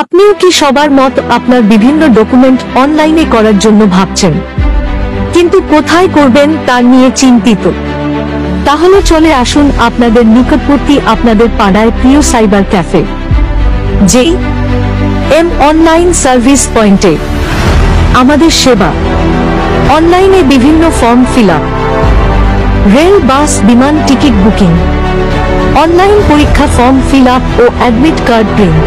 আপনিও কি সবার মত আপনার বিভিন্ন ডকুমেন্ট অনলাইনে করার জন্য ভাবছেন, কিন্তু কোথায় করবেন তা নিয়ে চিন্তিত? তাহলে চলে আসুন আপনাদের নিকটবর্তী আপনাদের পাড়ায় প্রিয় cyber cafe JM online service পয়েন্টে। আমাদের সেবা অনলাইনে বিভিন্ন form fill up, rail bus বিমান টিকিট বুকিং, অনলাইন পরীক্ষা ফর্ম ফিল আপ ও অ্যাডমিট কার্ড প্রিন্ট,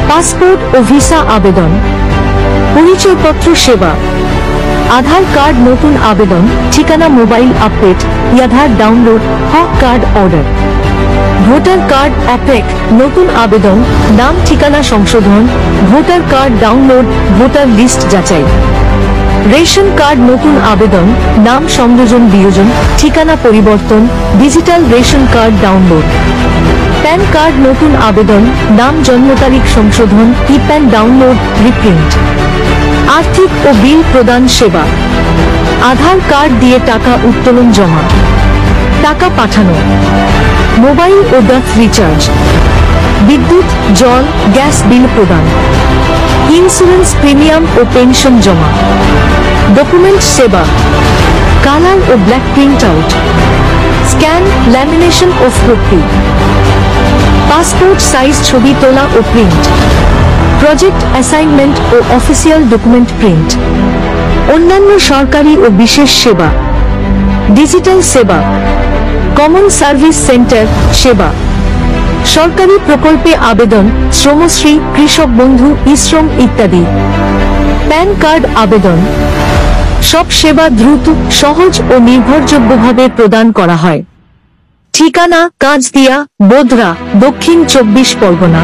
পাসপোর্ট ও ভিসা আবেদন, পরিচয়পত্র সেবা, আধার কার্ড নতুন আবেদন, ঠিকানা মোবাইল আপডেট, আধার ডাউনলোড, হক কার্ড অর্ডার, ভোটার কার্ড অ্যাপেক নতুন আবেদন, নাম ঠিকানা সংশোধন, voter card download, voter list যাচাই, রেশন কার্ড নতুন আবেদন, নাম সংযোজন বিয়োজন, ঠিকানা পরিবর্তন, digital ration card download, pan card নতুন আবেদন, নাম জন্ম তারিখ সংশোধন, প্যান ডাউনলোড, রিপ্রিন্ট, আর্থিক ও বিল প্রদান সেবা, আধার কার্ড দিয়ে টাকা উত্তোলন জমা, টাকা পাঠানো, মোবাইল ও ডাটা রিচার্জ, বিদ্যুৎ জল গ্যাস বিল প্রদান, ইন্স্যুরেন্স প্রিমিয়াম ও পেনশন জমা, ডকুমেন্ট সেবা, কালার ও black print out, scan lamination ও ফটোকপি, পাসপোর্ট সাইজ ছবি তোলা ও প্রিন্ট, প্রজেক্ট অ্যাসাইনমেন্ট ও অফিসিয়াল ডকুমেন্ট প্রিন্ট, অন্যান্য সরকারি ও বিশেষ সেবা, ডিজিটাল সেবা, কমন সার্ভিস সেন্টার সেবা, সরকারি প্রকল্পে আবেদন, শ্রমশ্রী, কৃষক বন্ধু, ই-শ্রম ইত্যাদি, প্যান কার্ড আবেদন। সব সেবা দ্রুত, সহজ ও নির্ভরযোগ্যভাবে প্রদান করা হয়। ঠিকানা কাঁচদিয়া, বোদরা, দক্ষিণ 24 পরগনা।